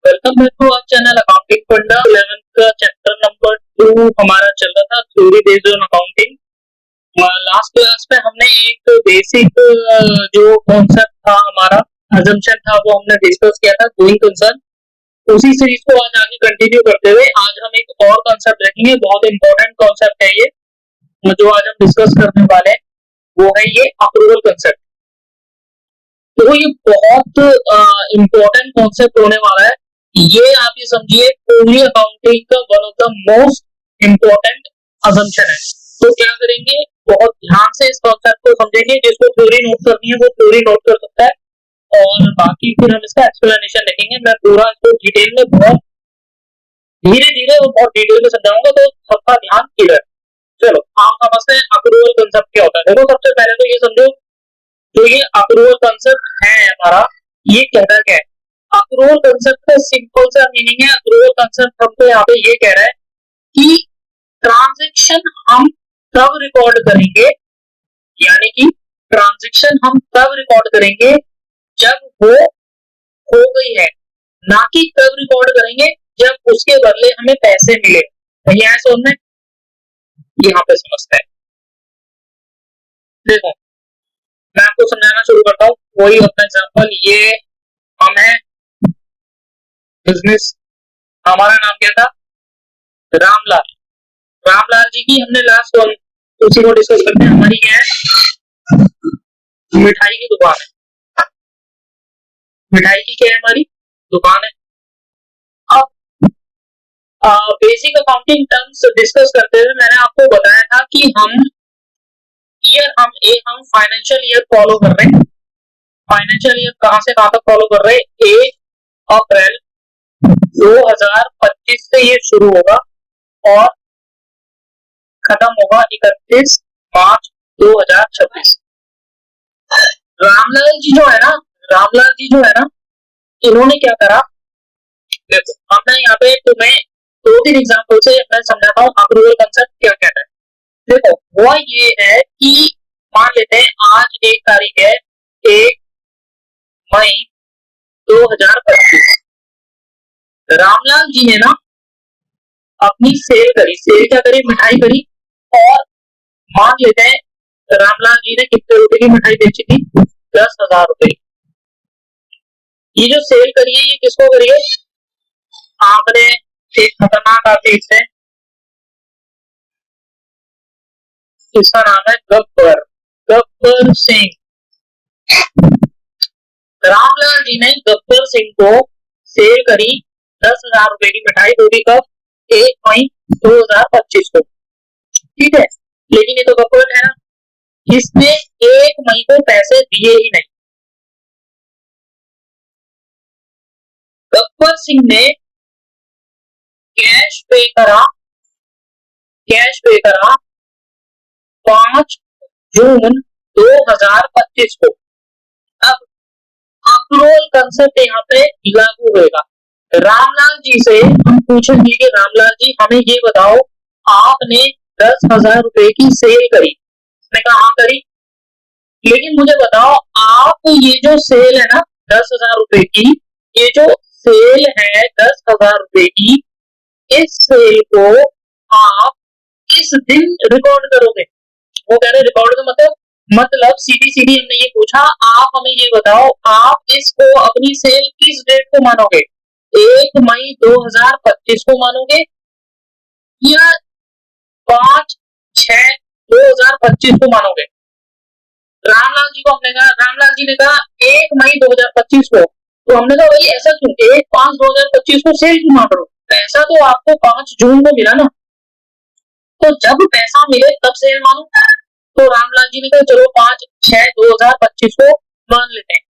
Welcome back to our channel Accounting Funda 11th का chapter number 2 हमारा चल रहा था theory based on accounting. Last class में हमने एक बेसिक जो कॉन्सेप्ट था हमारा अजम्पशन था वो हमने डिस्कस किया था गोइंग कंसर्न। उसी सीरीज को आज आगे कंटिन्यू करते हुए आज हम एक और कॉन्सेप्ट देखेंगे। बहुत इंपॉर्टेंट कॉन्सेप्ट है ये जो आज हम डिस्कस करने वाले हैं, वो है ये अप्रूवल कंसेप्ट। तो ये बहुत इंपॉर्टेंट कॉन्सेप्ट होने वाला है। ये आप ये समझिए पूरी अकाउंटिंग का one of the most important assumption है। तो क्या करेंगे, बहुत ध्यान से इस कॉन्सेप्ट को समझेंगे। जिसको थ्योरी नोट करनी है वो थ्योरी नोट कर सकता है और बाकी फिर हम इसका एक्सप्लेनेशन देखेंगे। मैं पूरा इसको डिटेल में बहुत धीरे धीरे और बहुत डिटेल में समझाऊंगा, तो सबका ध्यान क्लियर। चलो आप समझते हैं अप्रूवल कंसेप्ट क्या होता है। देखो सबसे पहले तो ये समझो जो ये अप्रूवल कंसेप्ट है हमारा, ये कहता क्या है। अप्रूवल कंसेप्ट का सिंपल सा मीनिंग है, अप्रूवल कंसेप्ट हमको यहाँ पे ये कह रहा है कि ट्रांजैक्शन हम तब रिकॉर्ड करेंगे, यानी कि ट्रांजैक्शन हम तब रिकॉर्ड करेंगे जब वो हो गई है, ना कि तब रिकॉर्ड करेंगे जब उसके बदले हमें पैसे मिले। कहीं आए समझ में, यहाँ पे समझते हैं। देखो मैं आपको समझाना शुरू करता हूँ। वही अपना एग्जांपल, ये हम है बिजनेस, हमारा नाम क्या था, रामलाल। रामलाल जी की हमने लास्ट वन उसी को डिस्कस करते हैं। हमारी क्या है, मिठाई की दुकान है। मिठाई की क्या है, हमारी दुकान है। अब बेसिक अकाउंटिंग टर्म्स डिस्कस करते हुए मैंने आपको बताया था कि हम फाइनेंशियल ईयर फॉलो कर रहे हैं। फाइनेंशियल ईयर कहां से कहां तक फॉलो कर रहे हैं, 1 अप्रैल 2025 से ये शुरू होगा और खत्म होगा 31 मार्च 2026। रामलाल जी जो है ना, इन्होंने क्या करा, देखो अब मैं यहाँ पे तुम्हें 2-3 एग्जांपल से मैं समझाता हूँ अप्रूवल कंसेप्ट क्या कहता है। देखो वो ये है कि मान लेते हैं आज 1 तारीख है, 1 मई 2025। रामलाल जी ने ना अपनी सेल क्या करी, मिठाई करी। और मान लेते हैं रामलाल जी ने कितने रुपए की मिठाई बेची थी, 10,000 रुपए। ये जो सेल करी है ये किसको करी है, आपने एक खतरनाक आदमी से, इसका नाम है गब्बर सिंह। रामलाल जी ने गब्बर सिंह को सेल करी 10,000 रुपए की मिठाई, वो भी कब, 1 मई 2025 को। ठीक है, लेकिन ये तो गब्बर है ना, इसने 1 मई को पैसे दिए ही नहीं। गब्बर सिंह ने कैश पे करा 5 जून 2025 को। अब अप्रूवल कंसेप्ट यहाँ पे लागू होगा। रामलाल जी से हम पूछेंगे कि रामलाल जी हमें ये बताओ, आपने 10,000 रुपए की सेल करी। उसने कहा हाँ करी, लेकिन मुझे बताओ आप ये जो सेल है ना 10,000 रुपए की, ये जो सेल है 10,000 रुपए की, इस सेल को आप किस दिन रिकॉर्ड करोगे। वो कह रहे रिकॉर्ड का मतलब सीधी हमने ये पूछा, आप हमें ये बताओ आप इसको अपनी सेल किस डेट को मानोगे, 1 मई 2025 को मानोगे या 5/6/2025 को मानोगे। रामलाल जी को हमने कहा, रामलाल जी ने कहा 1 मई 2025 को। तो हमने कहा भाई ऐसा क्यों, 1/5/2025 को सेल क्यों मान रहे हो, पैसा तो आपको 5 जून को मिला ना, तो जब पैसा मिले तब सेल मानो। तो रामलाल जी ने कहा चलो 5/6/2025 को मान लेते हैं।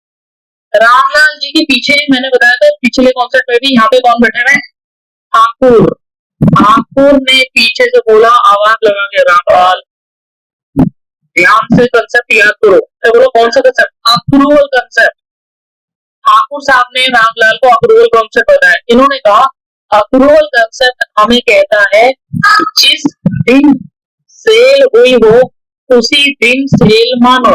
रामलाल जी के पीछे मैंने बताया था पिछले कॉन्सेप्ट में भी, यहाँ पे कौन बैठे हैं, ठाकुर ने पीछे से बोला आवाज लगा के, रामलाल ध्यान से कंसेप्ट याद करो। तो बोलो कौन सा कंसेप्ट, अप्रूवल कंसेप्ट। ठाकुर साहब ने रामलाल को अप्रूवल कंसेप्ट बताया। इन्होंने कहा अप्रूवल कंसेप्ट हमें कहता है जिस दिन सेल हुई हो उसी दिन सेल मानो,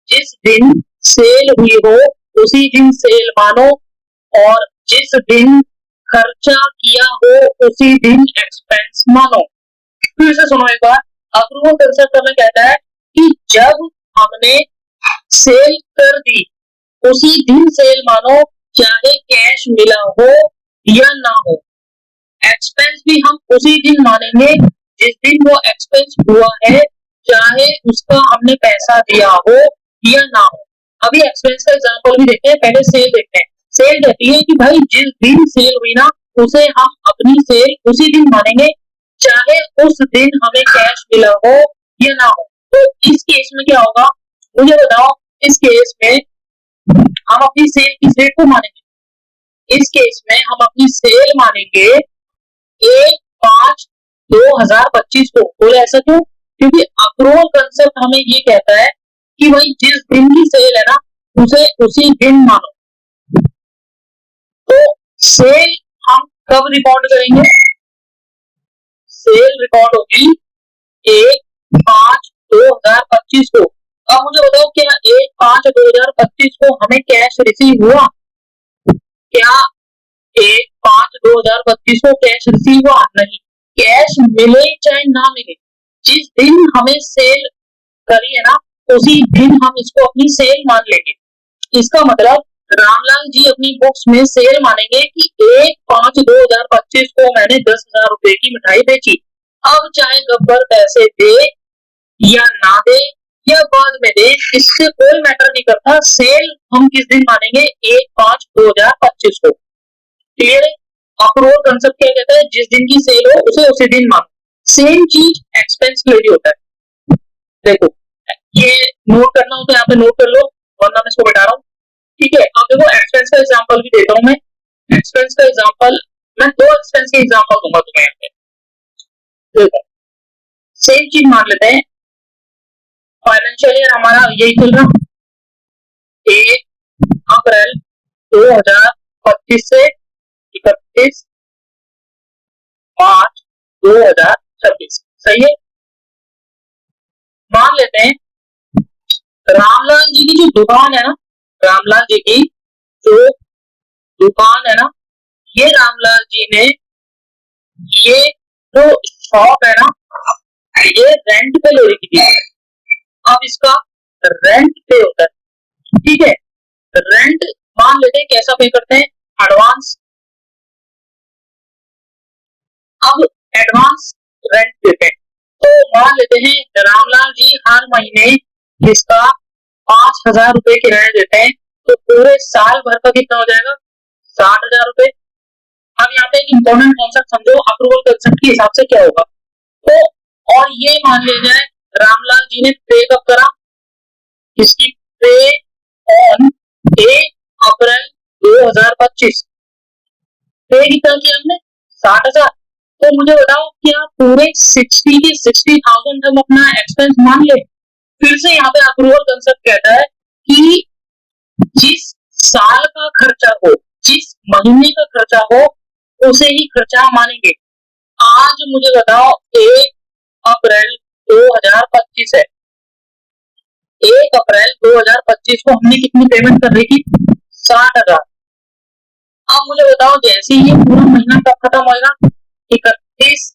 जिस दिन सेल हुई हो उसी दिन सेल मानो, और जिस दिन खर्चा किया हो उसी दिन एक्सपेंस मानो। फिर से सुनो एक बार, अप्रूवल कंसेप्ट हमें कहता है कि जब हमने सेल कर दी उसी दिन सेल मानो, चाहे कैश मिला हो या ना हो। एक्सपेंस भी हम उसी दिन मानेंगे जिस दिन वो एक्सपेंस हुआ है, चाहे उसका हमने पैसा दिया हो या ना हो। अभी एक्सपेंस का एग्जांपल भी देखते हैं, पहले सेल देखते हैं। सेल कहती है कि भाई जिस दिन सेल हुई ना, उसे हम अपनी सेल उसी दिन मानेंगे, चाहे उस दिन हमें कैश मिला हो या ना हो। तो इस केस में क्या होगा, मुझे बताओ। इस केस में हम अपनी सेल किस डेट को मानेंगे? इस केस में हम अपनी सेल मानेंगे 1/5/2025 को। बोले ऐसा क्यों? क्योंकि अप्रूवल कंसेप्ट हमें ये कहता है कि भाई जिस दिन की सेल है ना, उसे उसी दिन मानो। तो सेल हम कब रिकॉर्ड करेंगे? सेल रिकॉर्ड होगी 1/5/2025 को। अब मुझे बताओ, क्या 1/5/2025 को हमें कैश रिसीव हुआ? क्या 1/5/2025 को कैश रिसीव हुआ? नहीं। कैश मिले चाहे ना मिले, जिस दिन हमें सेल करी है ना, उसी दिन हम इसको अपनी सेल मान लेंगे। इसका मतलब रामलाल जी अपनी बुक्स में सेल मानेंगे कि 1/5/2025 को मैंने 10,000 रुपए की मिठाई बेची। अब चाहे गब्बर पैसे दे या ना दे या बाद में दे, इससे कोई मैटर नहीं करता। सेल हम किस दिन मानेंगे? 1/5/2025 को। क्लियर है? अप्रूवल कंसेप्ट क्या कहता है? जिस दिन की सेल हो उसे उसी दिन मानो। सेम चीज एक्सपेंस के लिए भी होता है। देखो, ये नोट करना हो तो यहाँ पे नोट कर लो, वरना मैं इसको बैठा रहा हूँ। ठीक है, अब देखो एक्सपेंस का एग्जांपल भी देता हूँ मैं। एक्सपेंस का एग्जांपल, मैं 2 एक्सपेंस के एग्जांपल दूंगा तुम्हें यहाँ पे। देखो, सेम चीज मान लेते हैं। फाइनेंशियल ईयर हमारा यही चल रहा, 1 अप्रैल 2025 से 31 मार्च 2026। सही है? मान लेते हैं रामलाल जी की जो दुकान है ना, रामलाल जी की जो दुकान है ना, ये रामलाल जी ने, ये जो शॉप है ना, ये रेंट पे ले रखी थी। अब इसका रेंट पे होता है। ठीक है, रेंट मान लेते हैं कैसा पे करते हैं? एडवांस। अब एडवांस रेंट देते हैं, तो मान लेते हैं रामलाल जी हर महीने इसका 5,000 रुपए किराया देते हैं, तो पूरे साल भर का कितना हो जाएगा? 60,000 रुपए। अब यहाँ पे एक इंपॉर्टेंट कॉन्सेप्ट समझो, अप्रूवल कंसेप्ट के हिसाब से क्या होगा। तो और ये मान लिया जाए रामलाल जी ने पे कब करा? इसकी पे ऑन 1 अप्रैल 2025। पे कितना किया हमने? 60,000। तो मुझे बताओ, क्या पूरे 60,000 हम अपना एक्सपेंस मान ले? फिर से यहाँ पे अप्रूवल कंसेप्ट कहता है कि जिस साल का खर्चा हो, जिस महीने का खर्चा हो, उसे ही खर्चा मानेंगे। आज मुझे बताओ 1 अप्रैल 2025 है। 1 अप्रैल 2025 को हमने कितनी पेमेंट कर रही थी? 60,000। अब मुझे बताओ, जैसे ही ये पूरा महीना कब खत्म होगा? 30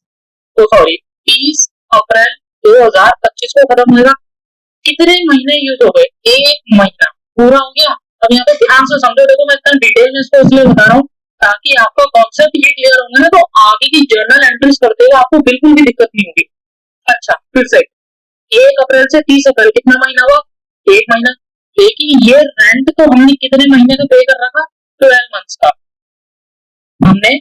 अप्रैल 2025 को खत्म होगा। कितने महीने यूज हो गए? 1 महीना पूरा हो गया। अब यहाँ पे ध्यान से समझो। देखो, मैं इतना डिटेल में इसको इसलिए बता रहा हूँ ताकि आपका कॉन्सेप्ट ये क्लियर होगा ना, तो आगे की जर्नल एंट्रीज करते हुए आपको बिल्कुल भी दिक्कत नहीं होगी। अच्छा, फिर से 1 अप्रैल से 30 अप्रैल कितना महीना हुआ? 1 महीना। लेकिन ये रेंट तो हमने कितने महीने का पे कर रखा? 12 मंथ्स का। हमने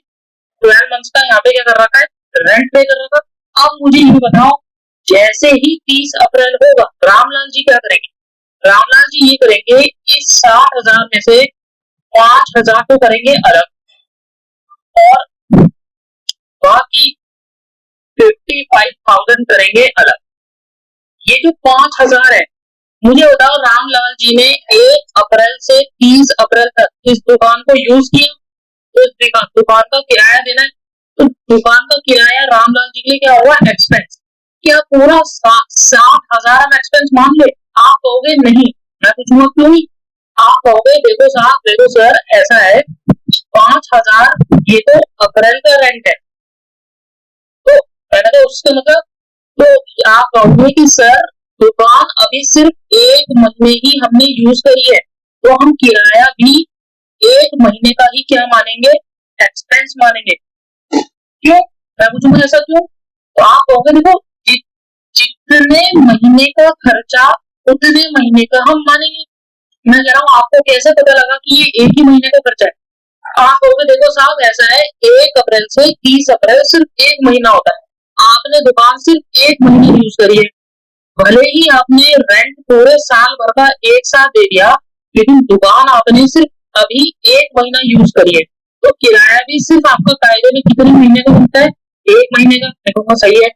12 मंथ्स का यहाँ पे क्या कर रखा है? रेंट पे कर रखा। अब मुझे ये बताओ, जैसे ही 30 अप्रैल होगा, रामलाल जी क्या करेंगे? रामलाल जी ये करेंगे, इस 60,000 में से 5,000 को करेंगे अलग, और बाकी 55,000 करेंगे अलग। ये जो 5,000 है, मुझे बताओ रामलाल जी ने 1 अप्रैल से 30 अप्रैल तक इस दुकान को यूज किया, तो इस दुकान का किराया देना है। तो दुकान का किराया रामलाल जी के लिए क्या हुआ? एक्सपेंस। क्या पूरा 60,000 हम एक्सपेंस मान ले? आप कहोगे नहीं। मैं पूछूंगा क्यों नहीं? आप कहोगे देखो साहब, देखो सर, ऐसा है 5,000 ये तो अप्रैल का रेंट है। तो मैंने तो उसका मतलब, तो आप कहोगे कि सर दुकान अभी सिर्फ 1 महीने ही हमने यूज करी है, तो हम किराया भी 1 महीने का ही क्या मानेंगे, एक्सपेंस मानेंगे। क्यों? मैं पूछूंगा ऐसा क्यों? तो आप कहोगे देखो जितने महीने का खर्चा उतने महीने का हम मानेंगे। मैं कह रहा हूँ आपको कैसे पता लगा कि ये एक ही महीने का खर्चा है? आप कहोगे देखो साहब ऐसा है, 1 अप्रैल से 30 अप्रैल सिर्फ 1 महीना होता है, आपने दुकान सिर्फ 1 महीने यूज करी है, भले ही आपने रेंट पूरे साल भर का एक साथ दे दिया, लेकिन दुकान आपने सिर्फ अभी 1 महीना यूज करी है, तो किराया भी सिर्फ आपका कायदे में कितने महीने का बनता है, 1 महीने का। मैं कहूँगा सही है।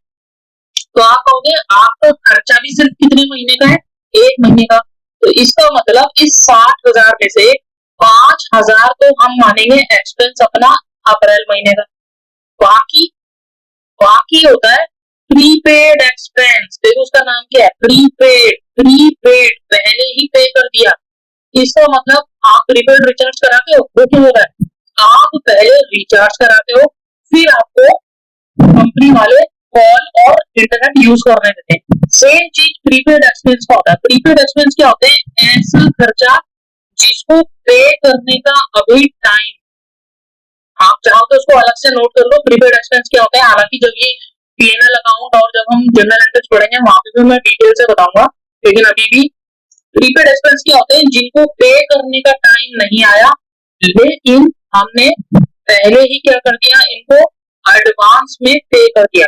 तो आप कहोगे आपका खर्चा भी सिर्फ कितने महीने का है, 1 महीने का। तो इसका मतलब इस 60,000 में से 5,000 तो हम मानेंगे एक्सपेंस अपना अप्रैल महीने का, बाकी बाकी होता है प्रीपेड एक्सपेंस। देखो उसका नाम क्या है, प्रीपेड। प्रीपेड पहले ही पे कर दिया, इसका मतलब आप प्रीपेड रिचार्ज कराते हो, वो क्यों हो रहा है, आप पहले रिचार्ज कराते हो, फिर आपको कंपनी वाले कॉल और इंटरनेट यूज करने देते हैं। सेम चीज प्रीपेड एक्सपेंस का होता है। प्रीपेड एक्सपेंस क्या होते हैं, ऐसा खर्चा जिसको पे करने का अभी टाइम, आप चाहो तो उसको अलग से नोट कर लो प्रीपेड एक्सपेंस क्या होता है। हालांकि जब ये पीएनएल अकाउंट और जब हम जनरल एंट्रीज पढ़ेंगे वहां पे भी मैं डिटेल से बताऊंगा, लेकिन अभी भी प्रीपेड एक्सपेंस क्या होते हैं, जिनको पे करने का टाइम नहीं आया, लेकिन हमने पहले ही क्या कर दिया, इनको एडवांस में पे कर दिया।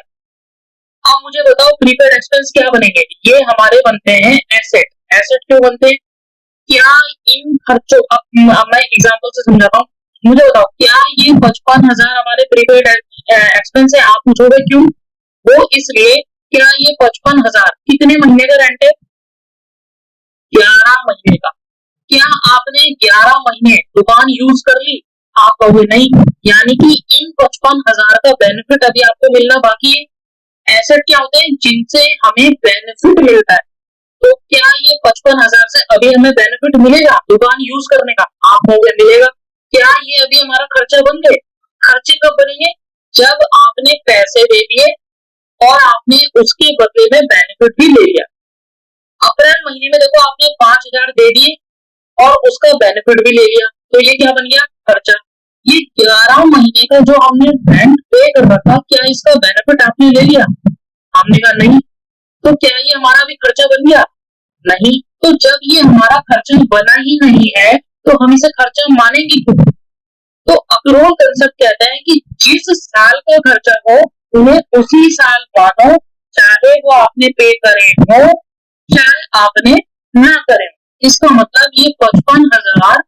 अब मुझे बताओ प्रीपेड एक्सपेंस क्या बनेंगे, ये हमारे बनते हैं एसेट। एसेट क्यों बनते हैं, क्या इन खर्चों, अब मैं एग्जांपल से समझाता हूँ। मुझे बताओ क्या ये 55,000 हमारे प्रीपेड एक्सपेंस है, आप पूछोगे क्यों, वो इसलिए क्या ये 55,000 कितने महीने का रेंट है, 11 महीने का। क्या आपने 11 महीने दुकान यूज कर ली, आप कहोगे नहीं, यानी कि इन 55,000 का बेनिफिट अभी आपको मिलना बाकी है। एसेट क्या होते हैं, जिनसे हमें बेनिफिट मिलता है, तो क्या ये 55,000 से अभी हमें बेनिफिट मिलेगा दुकान यूज करने का, आप कहोगे मिलेगा। क्या ये अभी हमारा खर्चा बन गए, खर्चे कब बनेंगे, जब आपने पैसे दे दिए और आपने उसके बदले में बेनिफिट भी ले लिया। अप्रैल महीने में देखो आपने 5,000 दे दिए और उसका बेनिफिट भी ले लिया, तो ये क्या बन गया, खर्चा। ये 11 महीने का जो हमने रेंट पे कर रखा, क्या इसका बेनिफिट आपने ले लिया, हमने कहा नहीं, तो क्या ये हमारा भी खर्चा बन गया, नहीं। तो जब ये हमारा खर्चा बना ही नहीं है तो हम इसे खर्चा मानेंगे क्यों। तो अक्रूवल कंसेप्ट कहता है कि जिस साल का खर्चा हो उन्हें उसी साल मानो, चाहे वो आपने पे करे हो चाहे आपने ना करे। इसका मतलब ये 55,000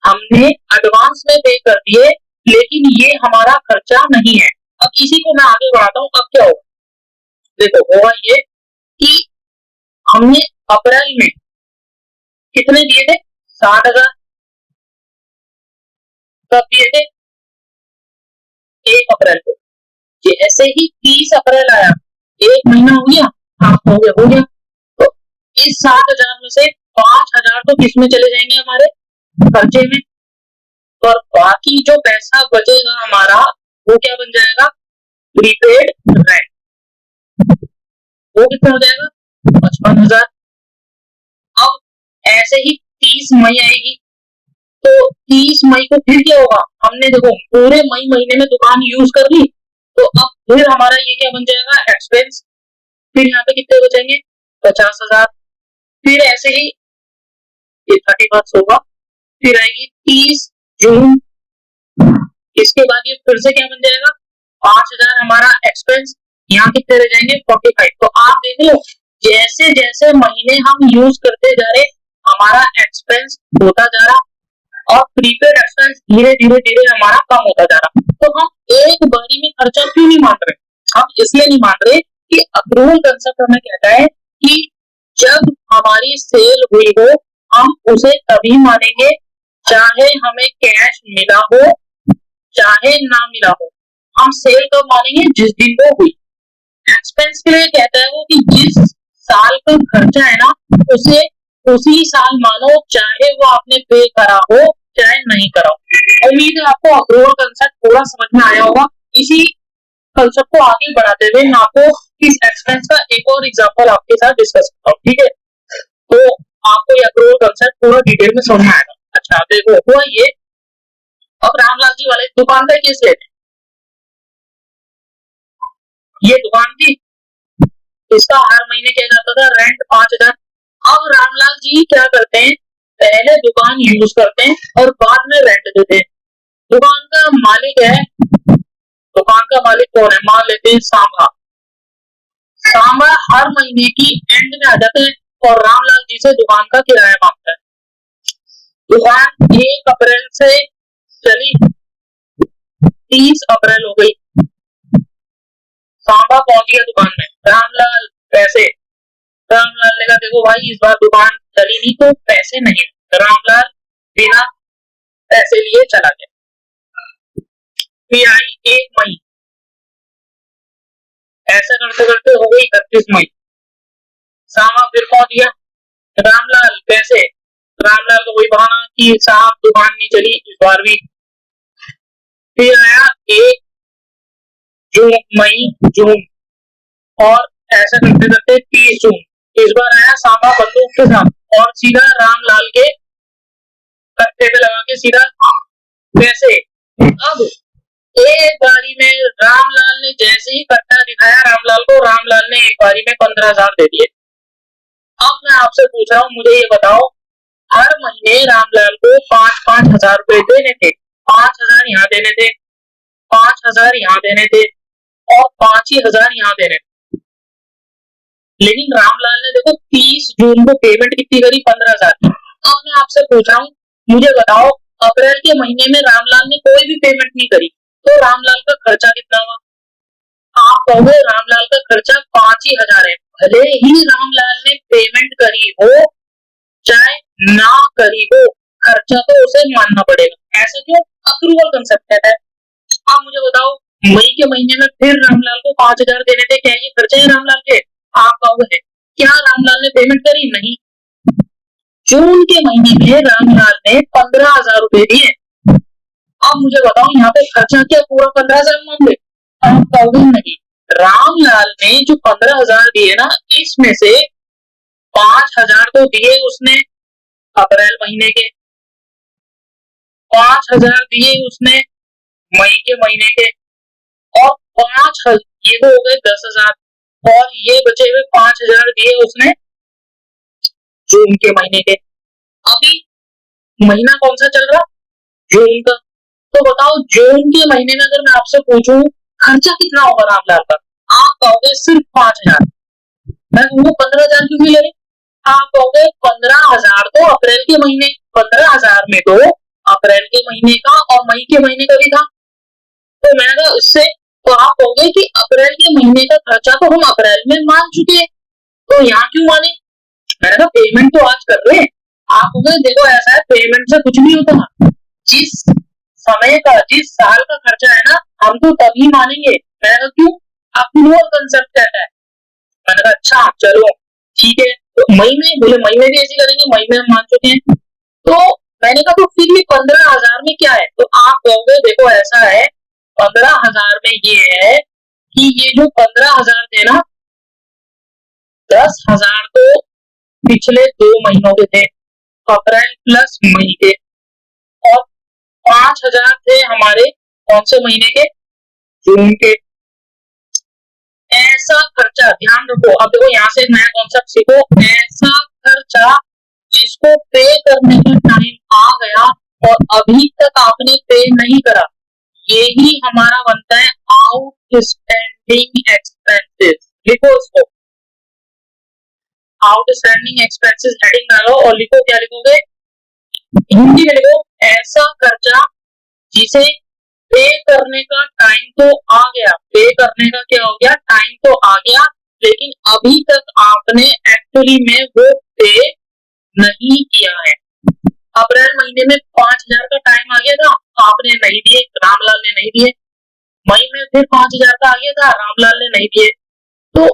हमने एडवांस में पे कर दिए, लेकिन ये हमारा खर्चा नहीं है। अब इसी को मैं आगे बढ़ाता हूँ। अब क्या होगा, देखो होगा ये कि हमने अप्रैल में कितने दिए थे, 60,000, कब दिए थे, 1 अप्रैल को। जैसे ही 30 अप्रैल आया, 1 महीना हो गया, आप हो गया। तो इस 60,000 में से 5,000 तो किसमें चले जाएंगे, हमारे खर्चे में, और बाकी जो पैसा बचेगा हमारा वो क्या बन जाएगा, प्रीपेड रेंट। वो कितना हो जाएगा, 55,000। अब ऐसे ही 30 मई आएगी, तो 30 मई को फिर क्या होगा, हमने देखो पूरे मई महीने में दुकान यूज कर ली, तो अब फिर हमारा ये क्या बन जाएगा, एक्सपेंस। फिर यहाँ पे कितने बचेंगे, 50,000। फिर ऐसे ही ये 31 होगा, फिर आएगी 30 जून, इसके बाद ये फिर से क्या बन जाएगा, 5,000 हमारा एक्सपेंस, यहाँ कितने रह जाएंगे, 45। तो आप देख लो जैसे जैसे महीने हम यूज करते जा रहे हमारा एक्सपेंस होता जा रहा और प्रीपेड एक्सपेंस धीरे धीरे धीरे हमारा कम होता जा रहा। तो हम एक बारी में खर्चा क्यों नहीं मान रहे, हम इसलिए नहीं मान रहे कि अक्रूवल कंसेप्ट हमें कहता है कि जब हमारी सेल हुई हो हम उसे तभी मानेंगे चाहे हमें कैश मिला हो चाहे ना मिला हो। हम सेल कब मानेंगे, जिस दिन वो हुई। एक्सपेंस के लिए कहता है वो कि जिस साल का खर्चा है ना उसे उसी साल मानो, चाहे वो आपने पे करा हो चाहे नहीं कराओ। उम्मीद है आपको अक्रूवल कंसेप्ट पूरा समझ में आया होगा। इसी कंसेप्ट को आगे बढ़ाते हुए मैं आपको इस एक्सपेंस का एक और एग्जांपल आपके साथ डिस्कस करता हूँ, ठीक है। तो आपको ये अक्रूवल कंसेप्ट पूरा डिटेल में समझ में आएगा। अच्छा देखो हुआ ये, अब रामलाल जी वाले दुकान का केस लेते हैं। ये दुकान थी, इसका हर महीने क्या जाता था रेंट 5,000। अब रामलाल जी क्या करते हैं, पहले दुकान यूज करते हैं और बाद में रेंट देते हैं। दुकान का मालिक है, दुकान का मालिक कौन है, मान लेते हैं सांबा। सांबा हर महीने की एंड में आ जाते हैं और रामलाल जी से दुकान का किराया मांगता है। दुकान 1 अप्रैल से चली, 30 अप्रैल हो गई, सांबा पहुंच गया दुकान में, रामलाल पैसे। रामलाल ने कहा देखो भाई इस बार दुकान चली नहीं तो पैसे नहीं। रामलाल बिना पैसे लिए चला गया। फिर आई 1 मई, ऐसा करते करते हो गई 31 मई। सांबा फिर पहुंच गया, रामलाल पैसे। रामलाल को वही बहाना कि साहब दुकान नहीं चली इस बार भी। फिर आया 1 जून, मई, जून, और ऐसा करते करते 30 जून। इस बार आया सांबा बंदूक के साथ और सीधा रामलाल के कट्टे पे लगा के सीधा पैसे। अब एक बारी में रामलाल ने जैसे ही कट्टा दिखाया रामलाल को, रामलाल ने एक बारी में 15,000 दे दिए। अब मैं आपसे पूछ रहा हूँ, मुझे ये बताओ, हर महीने रामलाल को 5-5 हजार रुपए देने थे। 5,000 यहाँ देने थे, 5,000 यहाँ देने थे और 5,000 यहाँ देने थे। लेकिन रामलाल ने देखो 30 जून को पेमेंट कितनी करी, 15,000। अब मैं आपसे पूछ रहा हूँ, मुझे बताओ अप्रैल के महीने में रामलाल ने कोई भी पेमेंट नहीं करी तो रामलाल का खर्चा कितना हुआ? आप कहोगे रामलाल का खर्चा 5,000 है। भले ही रामलाल ने पेमेंट करी हो चाहे ना करी हो, खर्चा तो उसे मानना पड़ेगा। ऐसा क्यों? अक्रूवल कंसेप्ट कहता है। आप मुझे बताओ मई के महीने में फिर रामलाल को 5,000 देने थे, क्या ये खर्चे हैं रामलाल के? आप कहोगे क्या रामलाल ने पेमेंट करी? नहीं। जून के महीने में रामलाल ने 15,000 रुपए दिए। अब मुझे बताओ यहाँ पे खर्चा क्या पूरा 15,000 मांगे? आप कहोगे नहीं, रामलाल ने जो 15,000 दिए ना, इसमें से 5,000 तो दिए उसने अप्रैल महीने के, 5,000 दिए उसने मई के महीने के, और 5,000 ये तो हो गए 10,000, और ये बचे हुए 5,000 दिए उसने जून के महीने के। अभी महीना कौन सा चल रहा? जून का। तो बताओ जून के महीने में अगर मैं आपसे पूछूं खर्चा कितना होगा रामलाल का, आप कहोगे सिर्फ 5,000। मैं कहूँगा 15,000 क्यों ले रहे? आप कहोगे 15,000 तो अप्रैल के महीने, 15,000 में तो अप्रैल के महीने का और मई के महीने का भी था। तो मैंने कहा इससे, तो आप कहोगे कि अप्रैल के महीने का खर्चा तो हम अप्रैल में मान चुके हैं, तो यहाँ क्यों माने? मैंने कहा पेमेंट तो आज कर रहे हैं। आप कहोगे देखो ऐसा है, पेमेंट से कुछ नहीं होता, जिस समय का, जिस साल का खर्चा है ना, हम तो तभी मानेंगे। मैंने कहा क्यों? अक्रूवल कंसेप्ट कहता है। मैंने कहा अच्छा चलो ठीक है, तो मई में, बोले मई में भी ऐसे करेंगे, मई में हम मान चुके हैं। तो मैंने कहा तो फिर भी 15,000 में क्या है? तो आप कहोगे देखो ऐसा है, 15,000 में ये है कि ये जो 15,000 थे ना, 10,000 तो पिछले 2 महीनों के थे, अप्रैल प्लस मई के, और 5,000 थे हमारे कौन से महीने के? जून के। ऐसा खर्चा, ध्यान रखो, अब देखो यहाँ से एक नया कॉन्सेप्ट सीखो, ऐसा खर्चा जिसको पे करने का टाइम आ गया और अभी तक आपने पे नहीं करा, यही हमारा बनता है आउटस्टैंडिंग एक्सपेंसेस। लिखो इसको, आउटस्टैंडिंग एक्सपेंसेस हेडिंग डालो और लिखो, क्या लिखोगे? हिंदी में लिखो, ऐसा खर्चा जिसे पे करने का टाइम तो आ गया, पे करने का क्या हो गया, टाइम तो आ गया, लेकिन अभी तक आपने एक्चुअली में वो पे नहीं किया है। अप्रैल महीने में 5,000 का टाइम आ गया था, आपने नहीं दिए, रामलाल ने नहीं दिए। मई में फिर 5,000 का आ गया था, रामलाल ने नहीं दिए। तो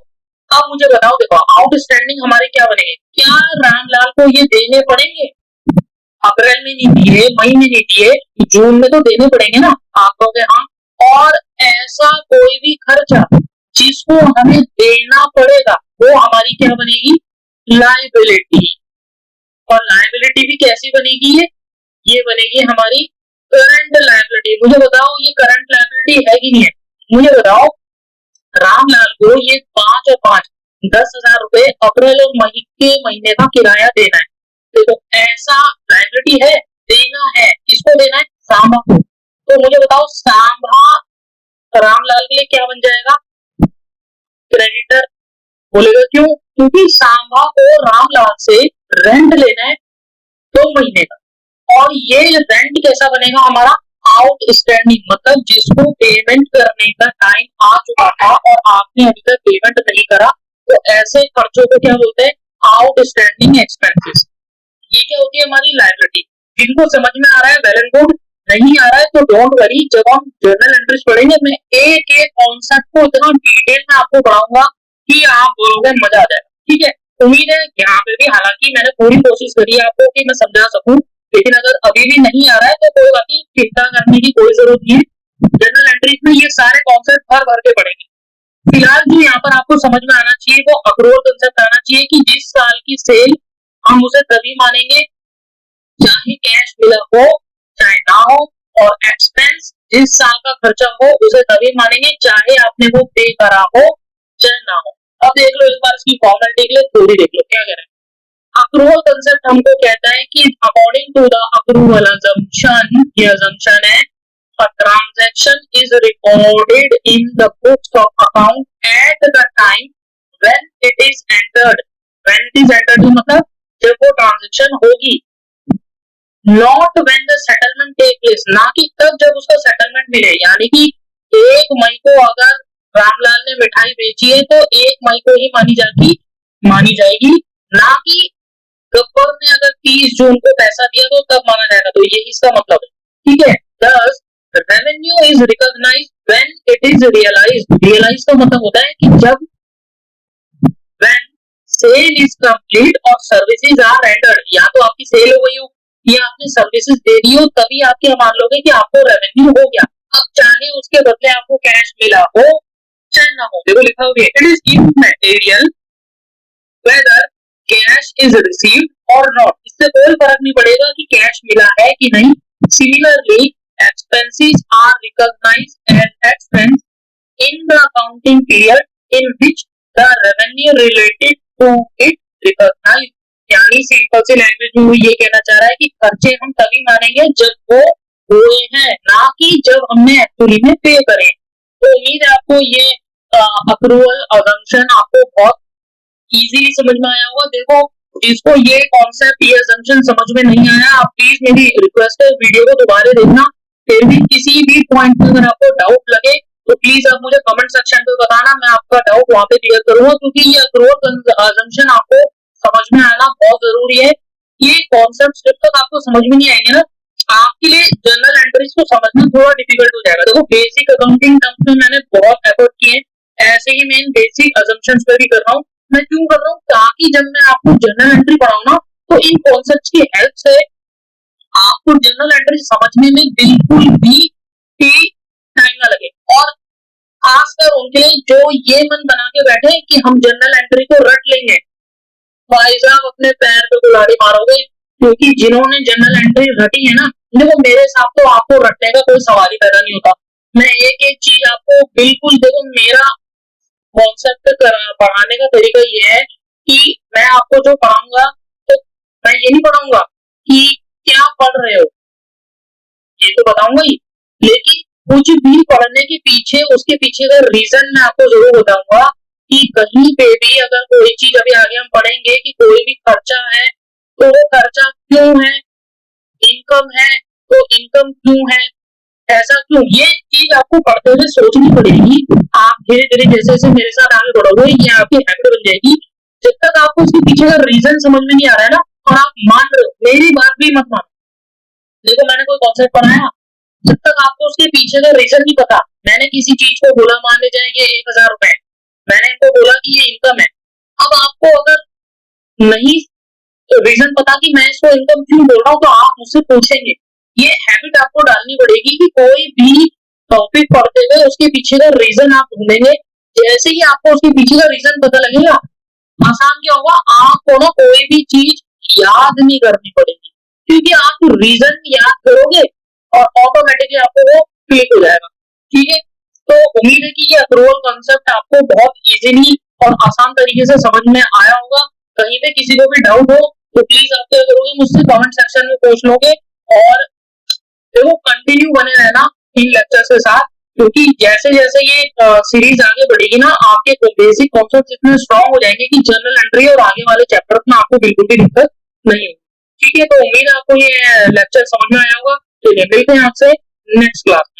अब मुझे बताओ, देखो आउटस्टैंडिंग हमारे क्या बनेंगे? क्या रामलाल को ये देने पड़ेंगे? अप्रैल में नहीं दिए, मई में नहीं दिए, जून में तो देने पड़ेंगे ना। आप कहोगे हाँ, और ऐसा कोई भी खर्चा जिसको हमें देना पड़ेगा वो हमारी क्या बनेगी, लायबिलिटी। और लायबिलिटी भी कैसी बनेगी, ये बनेगी हमारी करंट लायबिलिटी। मुझे बताओ ये करंट लायबिलिटी है कि नहीं है, मुझे बताओ। रामलाल को ये 5 और 5 10,000 रुपए अप्रैल और मई के महीने का किराया देना है। देखो ऐसा लायबिलिटी है, देना है, किसको देना है, सांभा को। तो मुझे बताओ सांभा रामलाल के लिए क्या बन जाएगा, क्रेडिटर। बोलेगा क्यों, क्योंकि सांभा को रामलाल से रेंट लेना है 2 महीने का, और ये रेंट कैसा बनेगा हमारा, आउटस्टैंडिंग, मतलब जिसको पेमेंट करने का टाइम आ चुका था और आपने अभी तक पेमेंट नहीं करा, तो ऐसे खर्चों को क्या बोलते हैं, आउटस्टैंडिंग एक्सपेंसेस। ये क्या होती है हमारी लायबिलिटी। जिनको समझ में आ रहा है वेल एंड गुड, नहीं आ रहा है तो डोंट वरी, जब हम जर्नल एंट्रीज पढ़ेंगे मैं एक एक कॉन्सेप्ट को इतना डिटेल में आपको पढ़ाऊंगा कि आप बोलोगे मजा आ जाएगा। ठीक है, उम्मीद है यहाँ पे भी, हालांकि मैंने पूरी कोशिश करी है आपको कि मैं समझा सकूं, लेकिन अगर अभी भी नहीं आ रहा है तो कोई बात नहीं, चिंता करने की कोई जरूरत नहीं है। जर्नल एंट्रीज में ये सारे कॉन्सेप्ट भर भर के पढ़ेंगे। फिलहाल जो यहाँ पर आपको समझ में आना चाहिए वो अक्रूवल कंसेप्ट आना चाहिए कि जिस साल की सेल हम उसे तभी मानेंगे चाहे कैश मिला हो चाहे ना हो, और एक्सपेंस जिस साल का खर्चा हो उसे तभी मानेंगे चाहे आपने वो पे करा हो चाहे ना हो। अब देख लो एक बार इसकी फॉर्मेलिटी के लिए थोड़ी देख लो क्या कह रहे हैं। अक्रूवल कंसेप्ट हमको कहता है कि according to the accrual assumption, ये assumption है, a transaction is recorded in the books of account at the time when it is entered। when it is entered मतलब जब वो ट्रांजेक्शन होगी, not when the settlement take place, ना कि तब जब उसका सेटलमेंट मिले। यानी कि 1 मई को अगर रामलाल ने मिठाई बेची है तो 1 मई को ही मानी जाएगी, ना कि गब्बर ने अगर 30 जून को पैसा दिया तो तब माना जाएगा। तो ये इसका मतलब है। ठीक है, thus revenue is recognized when it is realized। realize का मतलब होता है कि जब when sale is complete और services are rendered, या तो आपकी सेल हो गई हो या आपने सर्विसेज दे दी हो, तभी आप क्या मान लोगे कि आपको रेवेन्यू हो गया। अब चाहे उसके बदले आपको कैश मिला हो चाहे ना हो, देखो लिखा हुआ है it is immaterial whether cash is received और नॉट। इससे कोई फर्क नहीं पड़ेगा कि कैश मिला है कि नहीं। Similarly expenses are recognized as expense in the accounting period in which the revenue related to it recognized. यानी सिंपल सी लैंग्वेज में ये कहना चाह रहा है कि खर्चे हम तभी मानेंगे जब वो हुए हैं, ना कि जब हमने एक्चुअली में पे करे। तो उम्मीद है आपको ये अक्रूवल असम्पशन आपको बहुत इजीली समझ में आया होगा। देखो जिसको ये कॉन्सेप्ट ये असम्पशन समझ में नहीं आया, आप प्लीज मेरी रिक्वेस्ट है वीडियो को दोबारा देखना। फिर भी किसी भी पॉइंट में अगर आपको डाउट लगे तो प्लीज आप मुझे कमेंट सेक्शन पे बताना, मैं आपका डाउट वहां पे क्लियर करूंगा, क्योंकि ये अक्रूवल असम्पशन आपको समझ में आना बहुत जरूरी है। ये कॉन्सेप्ट जब तक आपको समझ में नहीं आएंगे ना, आपके लिए जर्नल एंट्रीज को समझना थोड़ा डिफिकल्ट हो जाएगा। देखो बेसिक अकाउंटिंग टर्म्स में मैंने बहुत एफर्ट किए, ऐसे ही मैं इन बेसिक असम्पशंस पे भी कर रहा हूँ। मैं क्यों कर रहा हूँ, ताकि जब मैं आपको जर्नल एंट्री पढ़ाऊं ना तो इन कॉन्सेप्ट्स की हेल्प से आपको जर्नल एंट्री समझने में बिल्कुल भी टाइम ना लगे। और खासकर उनके लिए जो ये मन बना के बैठे कि हम जर्नल एंट्री को रट लेंगे, भाई साहब अपने पैर पे कुल्हाड़ी मारोगे, क्योंकि जिन्होंने जर्नल एंट्री रटी है ना, देखो मेरे साथ तो आपको रटने का कोई सवाल ही पैदा नहीं होता। मैं एक एक चीज आपको बिल्कुल, देखो मेरा कॉन्सेप्ट पढ़ाने का तरीका ये है कि मैं आपको जो पढ़ाऊंगा तो मैं ये नहीं पढ़ाऊंगा कि क्या पढ़ रहे हो, ये तो बताऊंगा ही, लेकिन कुछ भी पढ़ने के पीछे उसके पीछे का रीजन मैं आपको जरूर बताऊंगा कि कहीं पे भी अगर कोई चीज, अभी आगे हम पढ़ेंगे कि कोई भी खर्चा है तो वो खर्चा क्यों है, इनकम है तो इनकम क्यों है, ऐसा क्यों, ये चीज आपको पढ़ते हुए सोचनी पड़ेगी। आप धीरे धीरे जैसे जैसे मेरे साथ आगे बढ़ोगे ये आपकी हैबिट बन जाएगी। जब तक आपको उसके पीछे का रीजन समझ में नहीं आ रहा है ना, और आप मान रहे हो, मेरी बात भी मत मानो। देखो मैंने कोई कॉन्सेप्ट पढ़ाया, जब तक आपको उसके पीछे का रीजन नहीं पता, मैंने किसी चीज को बोला, मान ले जाए ये 1,000 रुपए, मैंने इनको बोला कि ये इनकम है। अब आपको अगर नहीं रीजन पता कि मैं इसको इनकम क्यों बोल रहा हूँ, तो आप मुझसे पूछेंगे। ये हैबिट आपको डालनी पड़ेगी कि कोई भी टॉपिक पढ़ते हुए उसके पीछे का रीजन आप ढूंढेंगे। जैसे ही आपको उसके पीछे का रीजन पता लगेगा, आसान क्या होगा, आपको ना कोई भी चीज याद नहीं करनी पड़ेगी, क्योंकि आप रीजन याद करोगे और ऑटोमेटिकली आपको वो क्लिक हो जाएगा। ठीक है, तो उम्मीद है कि ये अप्रूवल कॉन्सेप्ट आपको बहुत इजीली और आसान तरीके से समझ में आया होगा। कहीं पे किसी को भी डाउट हो तो प्लीज आप क्या करोगे, मुझसे कमेंट सेक्शन में पूछ लोगे। और देखो, कंटिन्यू बने रहना इन लेक्चर्स के साथ, क्योंकि जैसे जैसे ये सीरीज आगे बढ़ेगी ना, आपके बेसिक कॉन्सेप्ट इतने स्ट्रांग हो जाएंगे कि जर्नल एंट्री और आगे वाले चैप्टर में आपको बिल्कुल भी दिक्कत नहीं होगी। ठीक है, तो उम्मीद है आपको ये लेक्चर समझ में आया होगा। तो मिलते हैं आपसे नेक्स्ट क्लास।